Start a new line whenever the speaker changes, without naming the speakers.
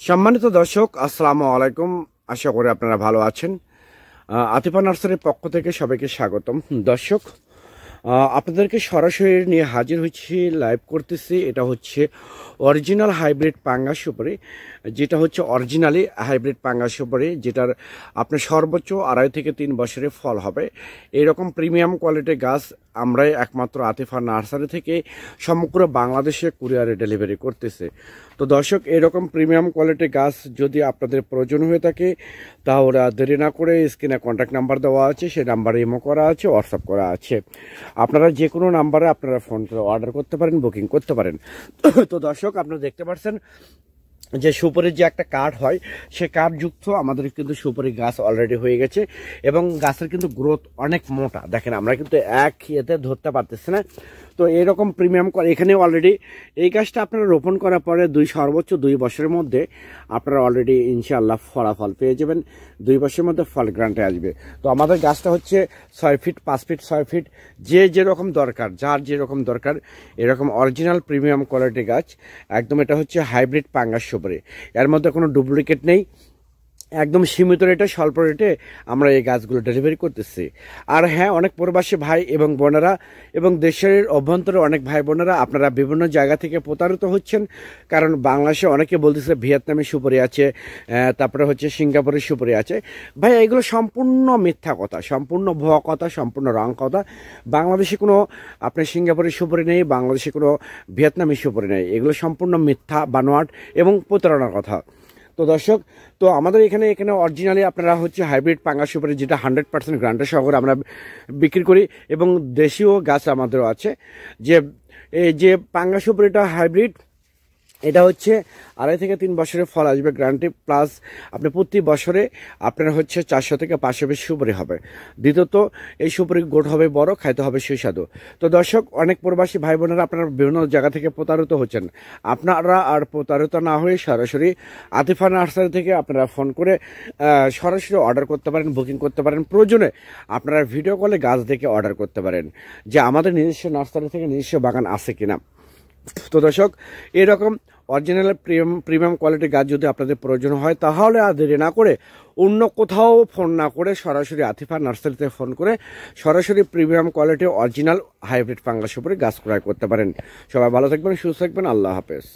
সম্মানিত দর্শক, আসসালামু আলাইকুম। আশা করি আপনারা ভালো আছেন। আতিফা নার্সারির পক্ষ থেকে সবাইকে স্বাগতম। দর্শক, আপনাদেরকে সরাসরি নিয়ে হাজির হচ্ছি, লাইভ করতেছি। এটা হচ্ছে অরিজিনাল হাইব্রিড পাঙ্গাস সুপারি, যেটা হচ্ছে অরিজিনালি হাইব্রিড পাঙ্গাস সুপারি, যেটার আপনার সর্বোচ্চ 2.5 থেকে 3 বছরে ফল হবে। এরকম প্রিমিয়াম কোয়ালিটির গাছ আমরাই একমাত্র আতিফা নার্সারি থেকে সমগ্র বাংলাদেশে কুরিয়ারে ডেলিভারি করতেছে। তো দর্শক, এরকম প্রিমিয়াম কোয়ালিটির গাছ যদি আপনাদের প্রয়োজন হয়ে থাকে, তাহলে দেরি না করে স্ক্রিনে কন্ট্যাক্ট নাম্বার দেওয়া আছে, সেই নাম্বারে ইমো করা আছে, হোয়াটসঅ্যাপ করা আছে। আপনারা যে কোনো নাম্বারে আপনারা ফোন করে অর্ডার করতে পারেন, বুকিং করতে পারেন। তো দর্শক, আপনারা দেখতে পাচ্ছেন যে সুপারির যে একটা কাঠ হয়, সে কাঠযুক্ত আমাদের কিন্তু সুপারি গাছ অলরেডি হয়ে গেছে এবং গাছের কিন্তু গ্রোথ অনেক মোটা। দেখেন, আমরা কিন্তু এক ইয়েতে ধরতে পারতেছি না। তো এরকম প্রিমিয়াম এখানে অলরেডি এই গাছটা আপনারা রোপণ করার পরে সর্বোচ্চ 2 বছরের মধ্যে আপনারা অলরেডি ইনশাআল্লাহ ফলাফল পেয়ে যাবেন। 2 বছরের মধ্যে ফল গ্রান্টে আসবে। তো আমাদের গাছটা হচ্ছে 6 ফিট, 5 ফিট, 6 ফিট, যে যেরকম দরকার, যার যেরকম দরকার, এরকম অরিজিনাল প্রিমিয়াম কোয়ালিটির গাছ একদম। এটা হচ্ছে হাইব্রিড পাঙ্গাস সুপারি, এর মধ্যে কোনো ডুপ্লিকেট নেই। একদম সীমিত রেটে, স্বল্প রেটে আমরা এই গাছগুলো ডেলিভারি করতেছি। আর হ্যাঁ, অনেক প্রবাসী ভাই এবং বোনেরা এবং দেশের অভ্যন্তরে অনেক ভাই বোনেরা আপনারা বিভিন্ন জায়গা থেকে প্রতারিত হচ্ছেন। কারণ বাংলাদেশে অনেকে বলতেছে ভিয়েতনামি সুপারি আছে, তারপরে হচ্ছে সিঙ্গাপুরের সুপারি আছে। ভাই, এগুলো সম্পূর্ণ মিথ্যা কথা, সম্পূর্ণ ভুয়া কথা, সম্পূর্ণ রং কথা। বাংলাদেশে কোনো আপনার সিঙ্গাপুরের সুপারি নেই, বাংলাদেশে কোনো ভিয়েতনামি সুপারি নেই। এগুলো সম্পূর্ণ মিথ্যা, বানোয়াট এবং প্রতারণার কথা। তো দর্শক, তো আমাদের এখানে অরিজিনালি আপনারা হচ্ছে হাইব্রিড পাঙ্গাস সুপারি, যেটা 100% গ্রান্টের সহকারে আমরা বিক্রি করি, এবং দেশীয় গাছ আমাদেরও আছে। যে এই যে পাঙ্গাস সুপারিটা হাইব্রিড, এটা হচ্ছে 2.5 থেকে 3 বছরের ফল আসবে গ্যারান্টি, প্লাস আপনি প্রতি বছরে আপনার হচ্ছে 400 থেকে 500 পিস সুপারি হবে। দ্বিতীয়ত, এই সুপারি গোট হবে বড়, খাইতে হবে সুস্বাদু। তো দর্শক, অনেক প্রবাসী ভাই বোনেরা আপনারা বিভিন্ন জায়গা থেকে প্রতারিত হচ্ছেন। আপনারা আর প্রতারিত না হয়ে সরাসরি আতিফা নার্সারি থেকে আপনারা ফোন করে সরাসরি অর্ডার করতে পারেন, বুকিং করতে পারেন। প্রয়োজনে আপনারা ভিডিও কলে গাছ দেখে অর্ডার করতে পারেন যে আমাদের নিজস্ব নার্সারি থেকে নিজস্ব বাগান আছে কিনা। তো দর্শক, এরকম অরিজিনাল প্রিমিয়াম কোয়ালিটির গাছ যদি আপনাদের প্রয়োজন হয়, তাহলে আর দেরি না করে অন্য কোথাও ফোন না করে সরাসরি আতিফা নার্সারিতে ফোন করে সরাসরি প্রিমিয়াম কোয়ালিটি অরিজিনাল হাইব্রিড পাঙ্গাস সুপারি গাছ ক্রয় করতে পারেন। সবাই ভালো থাকবেন, সুস্থ থাকবেন। আল্লাহ হাফেজ।